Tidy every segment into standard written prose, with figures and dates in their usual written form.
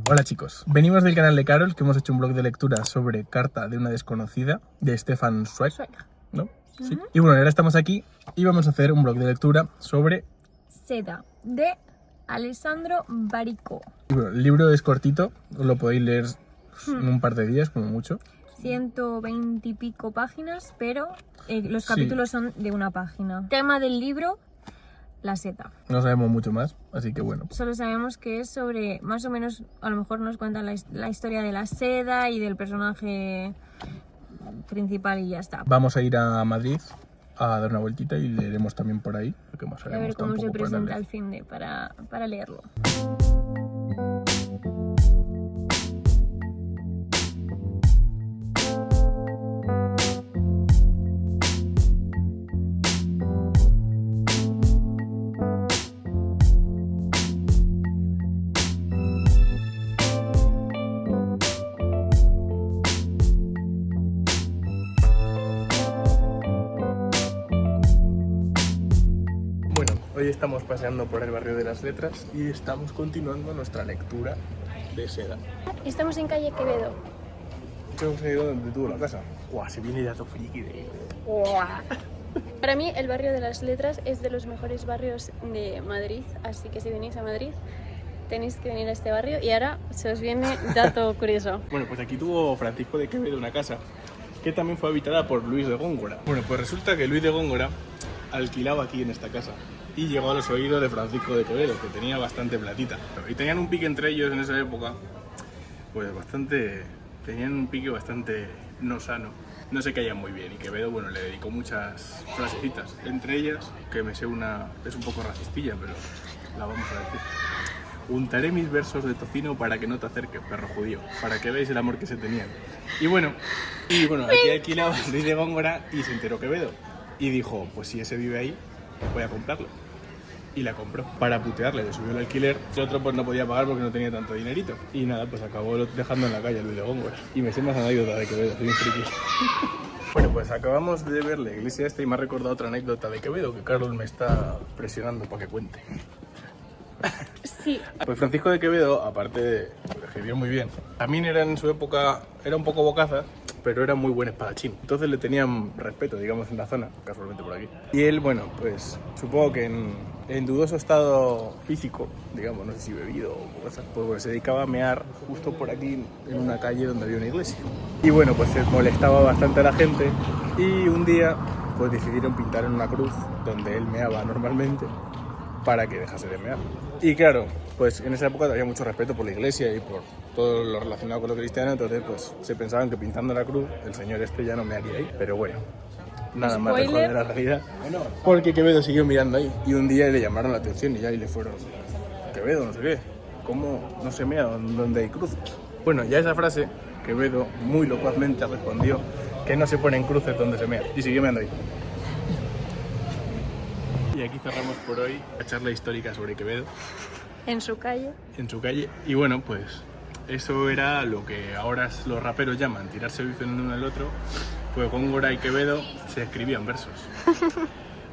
Hola chicos, venimos del canal de Carol, que hemos hecho un blog de lectura sobre Carta de una desconocida, de Stefan Zweig, ¿no? Sí. Y bueno, ahora estamos aquí y vamos a hacer un blog de lectura sobre Seda, de Alessandro Barico. Y bueno, el libro es cortito, lo podéis leer en un par de días, como mucho. 120 y pico páginas, pero los Sí. capítulos son de una página. Tema del libro, la seta. No sabemos mucho más, así que bueno. Solo sabemos que es sobre, más o menos, a lo mejor nos cuentan la historia de la seda y del personaje principal y ya está. Vamos a ir a Madrid a dar una vueltita y leeremos también por ahí. Porque más A ver cómo se tampoco para presenta leer. el finde para leerlo. Bueno, hoy estamos paseando por el barrio de las Letras y estamos continuando nuestra lectura de Seda. Estamos en calle Quevedo. Hemos ido donde tuvo la casa. ¡Guau! Se viene dato friki de... Para mí el barrio de las Letras es de los mejores barrios de Madrid, así que si venís a Madrid tenéis que venir a este barrio. Y ahora se os viene dato curioso. Bueno, pues aquí tuvo Francisco de Quevedo una casa que también fue habitada por Luis de Góngora. Bueno, pues resulta que Luis de Góngora alquilaba aquí en esta casa y llegó a los oídos de Francisco de Quevedo, que tenía bastante platita. Y tenían un pique entre ellos en esa época, pues bastante... Tenían un pique bastante no sano. No se caían muy bien y Quevedo, bueno, le dedicó muchas frasecitas. Entre ellas, que me sé una... es un poco racistilla, pero la vamos a decir. Untaré mis versos de tocino para que no te acerques, perro judío, para que veáis el amor que se tenían. Y bueno, aquí alquilaba Luis de Góngora y se enteró Quevedo. Y dijo, pues si ese vive ahí, voy a comprarlo. Y la compró para putearle, le subió el alquiler. El otro pues no podía pagar porque no tenía tanto dinerito. Y nada, pues acabó dejando en la calle a Luis de Góngora. Y me sé más anécdotas de Quevedo, soy un friki. Bueno, pues acabamos de ver la iglesia esta y me ha recordado otra anécdota de Quevedo que Carlos me está presionando para que cuente. Sí. Pues Francisco de Quevedo, aparte de que escribió muy bien, también era en su época, era un poco bocaza, pero era muy buen espadachín. Entonces le tenían respeto, digamos, en la zona, casualmente por aquí. Y él, bueno, pues supongo que en dudoso estado físico, digamos, no sé si bebido o cosas, pues se dedicaba a mear justo por aquí en una calle donde había una iglesia. Y bueno, pues se molestaba bastante a la gente y un día pues decidieron pintar en una cruz donde él meaba normalmente para que dejase de mear. Y claro, pues en esa época había mucho respeto por la iglesia y por todo lo relacionado con lo cristiano, entonces pues se pensaban que pintando la cruz el señor este ya no mearía ahí, pero bueno, nada más lejos de la realidad, porque Quevedo siguió mirando ahí y un día le llamaron la atención y ya y le fueron, Quevedo, no sé qué, ¿cómo no se mea donde hay cruces? Bueno, ya esa frase, Quevedo muy locuazmente respondió que no se ponen cruces donde se mea y siguió meando ahí. Y aquí cerramos por hoy la charla histórica sobre Quevedo. En su calle. En su calle. Y bueno, pues eso era lo que ahora los raperos llaman tirarse bife el uno al otro. Pues Góngora y Quevedo se escribían versos.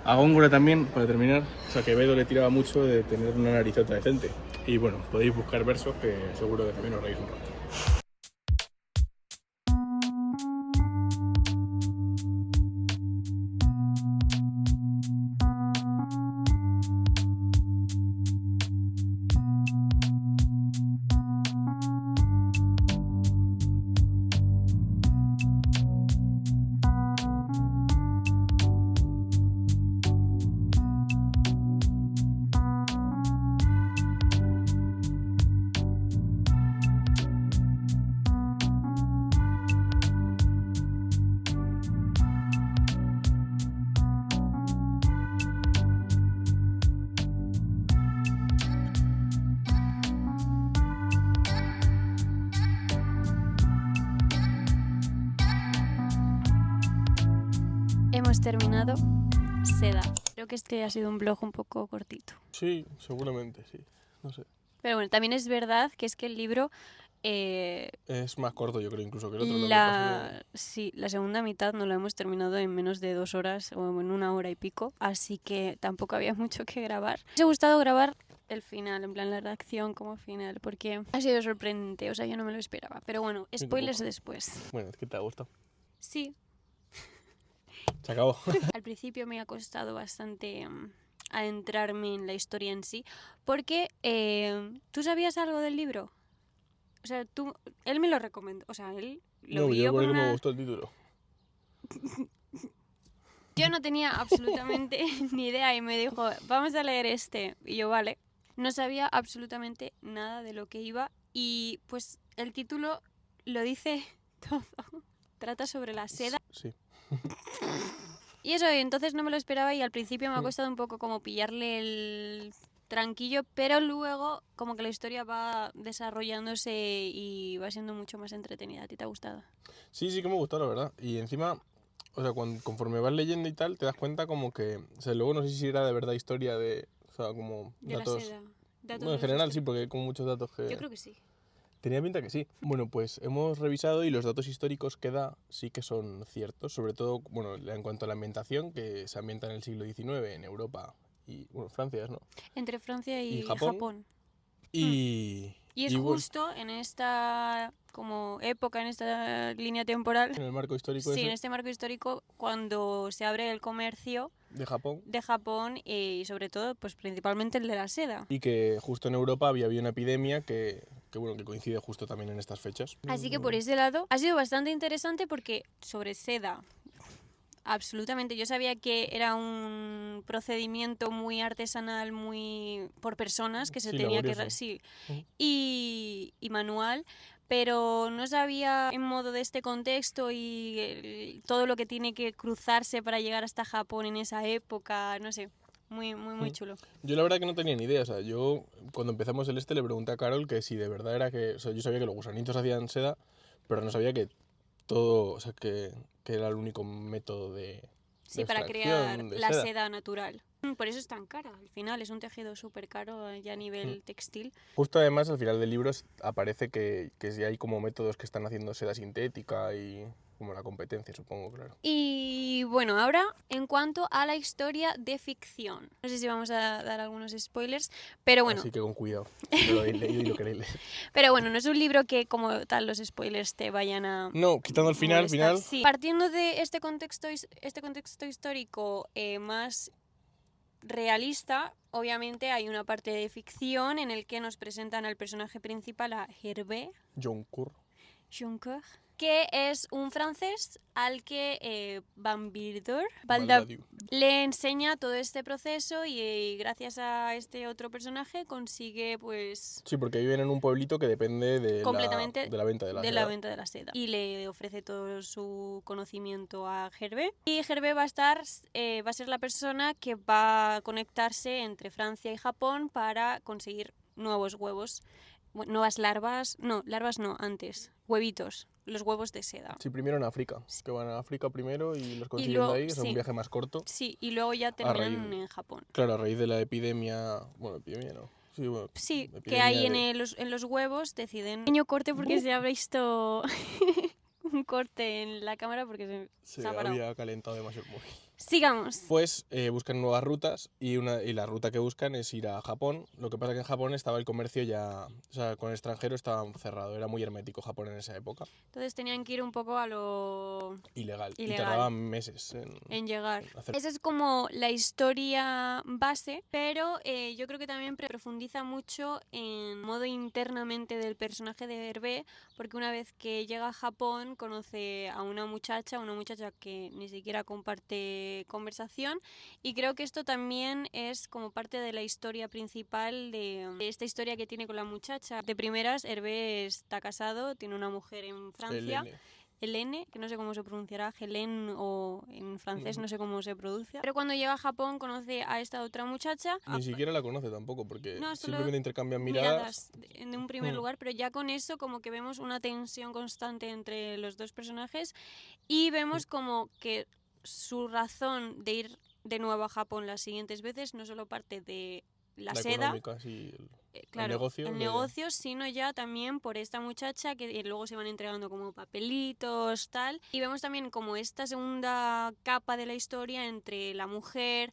A Góngora también, para terminar, o sea, Quevedo le tiraba mucho de tener una narizota decente. Y bueno, podéis buscar versos que seguro que también os reís un rato. Hemos terminado Seda. Creo que este ha sido un blog un poco cortito. Sí, seguramente, sí. No sé. Pero bueno, también es verdad que es que el libro... Es más corto, yo creo, incluso que el otro. Lo que pasa Sí, la segunda mitad no la hemos terminado en menos de 2 horas o en 1 hora y pico, así que tampoco había mucho que grabar. Me ha gustado grabar el final, en plan la reacción como final, porque ha sido sorprendente, o sea, yo no me lo esperaba. Pero bueno, spoilers tampoco. después. Bueno, es que te ha gustado. Sí, Se acabó. al principio me ha costado bastante adentrarme en la historia en sí, porque ¿tú sabías algo del libro? O sea, él me lo recomendó, o sea, él lo No, yo vio con porque me una... gustó el título. Yo no tenía absolutamente ni idea y me dijo, vamos a leer este. Y yo, vale. No sabía absolutamente nada de lo que iba y pues el título lo dice todo. Trata sobre la seda. Sí. Y eso, entonces no me lo esperaba y al principio me ha costado un poco como pillarle el tranquillo, pero luego como que la historia va desarrollándose y va siendo mucho más entretenida. ¿A ti te ha gustado? Sí, sí que me gustó, la verdad. Y encima, o sea, conforme vas leyendo y tal, te das cuenta como que, o sea, luego no sé si era de verdad historia de, o sea, como De la datos. seda. Datos Bueno, de en los general sí, históricos. porque hay como muchos datos Yo que... creo que sí. Tenía pinta que sí. Bueno, pues hemos revisado y los datos históricos que da sí que son ciertos, sobre todo, bueno, en cuanto a la ambientación, que se ambienta en el siglo XIX en Europa y, bueno, Francia, ¿no? Entre Francia Y y Japón. Japón. Y... Y es Y bueno, justo en esta como época, en esta línea temporal, en el marco histórico sí, en ese este marco histórico, cuando se abre el comercio de Japón. de Japón y sobre todo, pues principalmente el de la seda. Y que justo en Europa había habido una epidemia bueno, que coincide justo también en estas fechas. Así que por ese lado ha sido bastante interesante porque sobre seda, absolutamente, yo sabía que era un procedimiento muy artesanal, muy por personas, que se Sí, tenía que... laborioso. Sí, y manual, pero no sabía en modo de este contexto y todo lo que tiene que cruzarse para llegar hasta Japón en esa época, no sé, muy chulo. Yo la verdad que no tenía ni idea, o sea, yo cuando empezamos el le pregunté a Carol que si de verdad era que, o sea, yo sabía que los gusanitos hacían seda, pero no sabía que todo, o sea, que era el único método de Sí, para crear extracción de la seda. seda natural. Por eso es tan cara, al final es un tejido súper caro ya a nivel textil. Justo además al final del libro aparece que sí hay como métodos que están haciendo seda sintética y como la competencia, supongo, claro. Y bueno, ahora en cuanto a la historia de ficción. No sé si vamos a dar algunos spoilers, pero bueno. Así que con cuidado, si no lo habéis leído y lo queréis leer. Pero bueno, no es un libro que como tal los spoilers te vayan a No, quitando el final, molestar. Sí. Partiendo de este contexto histórico más realista, obviamente hay una parte de ficción en el que nos presentan al personaje principal, a Hervé Joncourt. Joncourt, que es un francés al que Van Wilder Baldadiu. le enseña todo este proceso y gracias a este otro personaje consigue pues Sí, porque viven en un pueblito que depende de completamente la venta de la de seda. la venta de la seda y le ofrece todo su conocimiento a Hervé y Hervé va a ser la persona que va a conectarse entre Francia y Japón para conseguir nuevos huevos, nuevas larvas no, antes, huevitos, los huevos de seda. Sí, primero en África, que van a África primero y los consiguen luego, de ahí, es un sí. viaje más corto. Sí, y luego ya terminan en Japón. Claro, a raíz de la epidemia, bueno, epidemia no, sí, bueno, Sí, que epidemia ahí en los huevos deciden... Pequeño corte porque se ha visto un corte en la cámara porque se ha parado. había calentado demasiado el móvil. Sigamos. Pues buscan nuevas rutas y la ruta que buscan es ir a Japón. Lo que pasa es que en Japón estaba el comercio ya, o sea, con el extranjero estaba cerrado, era muy hermético Japón en esa época. Entonces tenían que ir un poco a lo... Ilegal. Y tardaban meses en llegar. en hacer. Esa es como la historia base, pero yo creo que también profundiza mucho en modo internamente del personaje de Hervé, porque una vez que llega a Japón conoce a una muchacha que ni siquiera comparte conversación y creo que esto también es como parte de la historia principal de esta historia que tiene con la muchacha. De primeras, Hervé está casado, tiene una mujer en Francia. Helene, que no sé cómo se pronunciará, Hélène o en francés no sé cómo se pronuncia. Pero cuando llega a Japón conoce a esta otra muchacha. Ni siquiera la conoce tampoco, porque No, simplemente intercambian miradas. En un primer lugar, pero ya con eso como que vemos una tensión constante entre los dos personajes y vemos como que su razón de ir de nuevo a Japón las siguientes veces no solo parte de la La seda, económica, sí, claro, negocio el de- negocio, sino ya también por esta muchacha que luego se van entregando como papelitos, tal. Y vemos también como esta segunda capa de la historia entre la mujer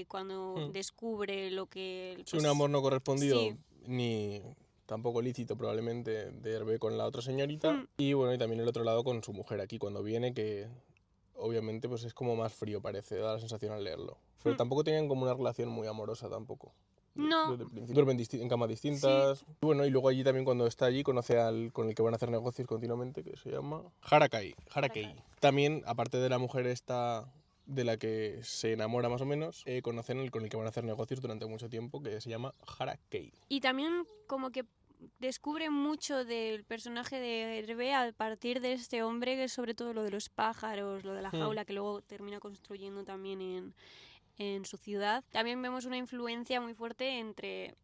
cuando descubre lo que... Sí, un amor no correspondido, sí. ni tampoco lícito probablemente de Hervé con la otra señorita. Mm. Y bueno, y también el otro lado con su mujer aquí cuando viene, que obviamente pues es como más frío parece, da la sensación al leerlo. Pero tampoco tenían como una relación muy amorosa tampoco. No. Desde el principio. Duermen en camas distintas. Y bueno, y luego allí también cuando está allí conoce al con el que van a hacer negocios continuamente, que se llama Harakei. También, aparte de la mujer esta de la que se enamora más o menos, conocen el con el que van a hacer negocios durante mucho tiempo, que se llama Harakei. Y también como que descubre mucho del personaje de Hervé a partir de este hombre, que es sobre todo lo de los pájaros, lo de la jaula, que luego termina construyendo también en su ciudad. También vemos una influencia muy fuerte entre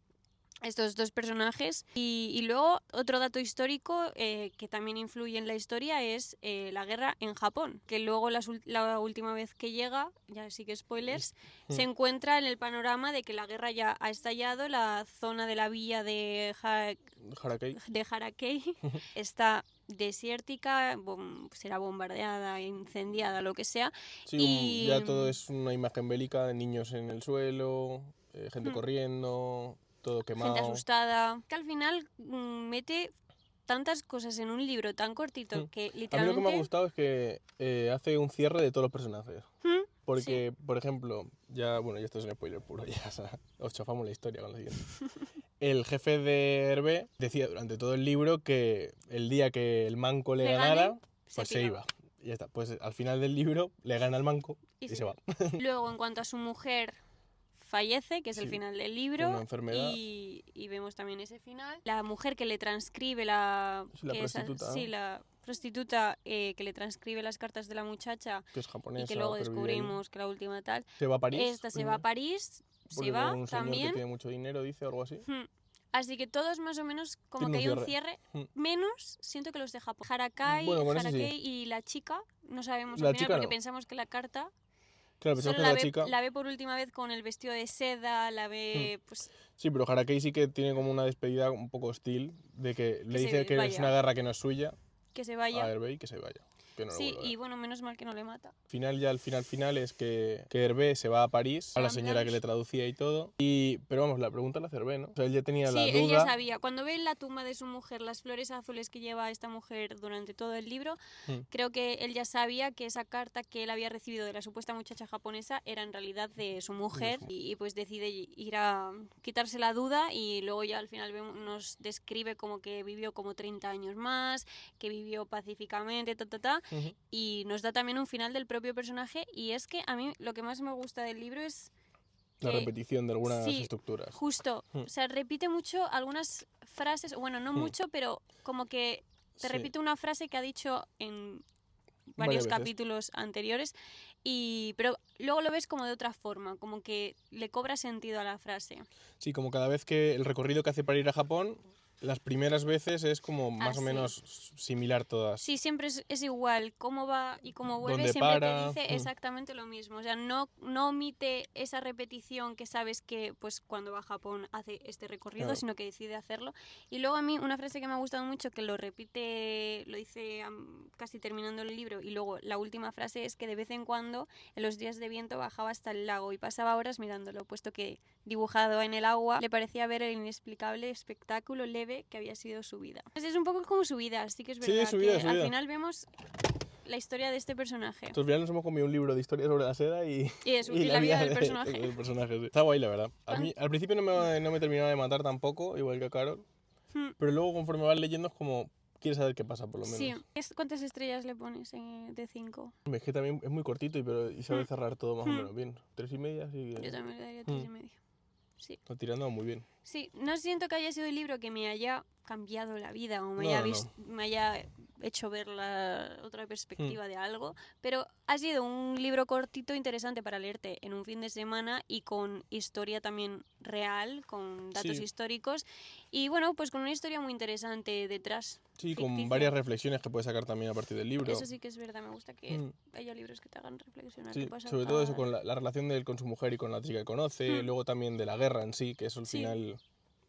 estos dos personajes. Y luego otro dato histórico que también influye en la historia es la guerra en Japón, que luego la última vez que llega, ya sí que spoilers, se encuentra en el panorama de que la guerra ya ha estallado, la zona de la villa de Harakei está desértica, será bombardeada, incendiada, lo que sea. Sí, y ya todo es una imagen bélica, niños en el suelo, gente corriendo, todo quemado. gente asustada, que al final mete tantas cosas en un libro tan cortito que A mí literalmente... lo que me ha gustado es que hace un cierre de todos los personajes. Porque, por ejemplo, ya esto es un spoiler puro, ya, o sea, os chafamos la historia con lo siguiente. El jefe de Hervé decía durante todo el libro que el día que el manco le ganara, pues se iba. Y ya está. Pues al final del libro le gana el manco y se va. Luego, en cuanto a su mujer, fallece, que es el final del libro, una enfermedad. Y vemos también ese final. La mujer que le transcribe la... Sí, la prostituta. la prostituta que le transcribe las cartas de la muchacha, que es japonesa, y que luego pero descubrimos que la última tal. Se va a París. Esta se va a París, se va un señor también. que tiene mucho dinero, dice, o algo así. Así que todos más o menos como que hay un cierre, menos siento que los de Japón. Harakei y la chica, no sabemos al final porque pensamos que la carta... Claro, solo que la chica... la ve por última vez con el vestido de seda, la ve pues... Sí, pero Harakei sí que tiene como una despedida un poco hostil, de que le dice que es una guerra que no es suya, que se vaya. A Hervé y que se vaya. Que no sí, y bueno, menos mal que no le mata. El final es que Hervé se va a París, a la señora que le traducía y todo. Pero vamos, la pregunta la hace Hervé, ¿no? O sea, él ya tenía la duda. Sí, él ya sabía. Cuando ve en la tumba de su mujer las flores azules que lleva esta mujer durante todo el libro, creo que él ya sabía que esa carta que él había recibido de la supuesta muchacha japonesa era en realidad de su mujer. Y pues decide ir a quitarse la duda, y luego ya al final nos describe como que vivió como 30 años más, que vivió pacíficamente, y nos da también un final del propio personaje. Y es que a mí lo que más me gusta del libro es la repetición de algunas estructuras. Justo, o sea, repite mucho algunas frases, bueno, no mucho, pero como que te repite una frase que ha dicho en varios capítulos anteriores, pero luego lo ves como de otra forma, como que le cobra sentido a la frase. Sí, como cada vez que el recorrido que hace para ir a Japón, las primeras veces es como más o menos similar todas. Sí, siempre es igual. Cómo va y cómo vuelve, siempre te dice exactamente lo mismo. O sea, no omite esa repetición que sabes que pues cuando va a Japón hace este recorrido, sino que decide hacerlo. Y luego a mí una frase que me ha gustado mucho, que lo repite, lo dice casi terminando el libro, y luego la última frase es que de vez en cuando en los días de viento bajaba hasta el lago y pasaba horas mirándolo, puesto que dibujado en el agua le parecía ver el inexplicable espectáculo leve que había sido su vida. Entonces es un poco como su vida, así que es verdad que al final vemos la historia de este personaje. Al final nos hemos comido un libro de historia sobre la seda y la vida del personaje. Del personaje, sí. Está guay, la verdad. A mí al principio no me terminaba de matar tampoco, igual que a Carol, pero luego conforme vas leyendo es como... Quieres saber qué pasa, por lo menos. Sí. ¿Cuántas estrellas le pones de 5? Es que también es muy cortito y sabe cerrar todo más o menos bien. 3,5, sí. Yo también le daría 3,5. Sí. Está tirando muy bien. Sí, no siento que haya sido el libro que me haya cambiado la vida o me haya hecho ver la otra perspectiva de algo, pero ha sido un libro cortito interesante para leerte en un fin de semana y con historia también real, con datos Sí. históricos y bueno, pues con una historia muy interesante detrás. Sí, con ficticia. varias reflexiones que puedes sacar también a partir del libro. Eso sí que es verdad, me gusta que Mm. haya libros que te hagan reflexionar. Sí, que puedas sobre todo eso sacar- con la relación de él con su mujer y con la chica que conoce, luego también de la guerra en sí, que eso al Sí. final,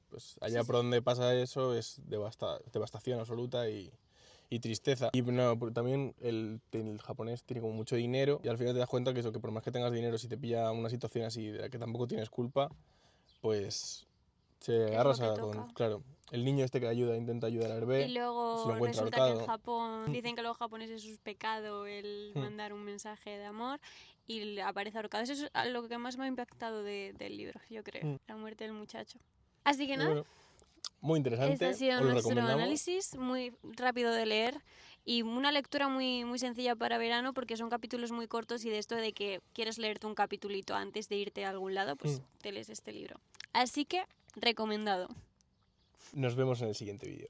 pues allá Sí, por donde pasa eso es devastación absoluta y tristeza. Y no, también el japonés tiene como mucho dinero y al final te das cuenta que eso, que por más que tengas dinero, si te pilla una situación así de la que tampoco tienes culpa, pues se Es lo arrasa que con, toca. claro, el niño este que ayuda, intenta ayudar a Y Hervé, se luego lo encuentra resulta que en ahorcado. Japón dicen que a los japoneses es pecado el mandar un mensaje de amor y le aparece ahorcado. Eso es lo que más me ha impactado del libro, yo creo, la muerte del muchacho. Así que Y nada, bueno, muy este interesante, ha sido os lo nuestro recomendamos. análisis, muy rápido de leer y una lectura muy, muy sencilla para verano porque son capítulos muy cortos y de esto de que quieres leerte un capitulito antes de irte a algún lado, pues te lees este libro. Así que, recomendado. Nos vemos en el siguiente vídeo.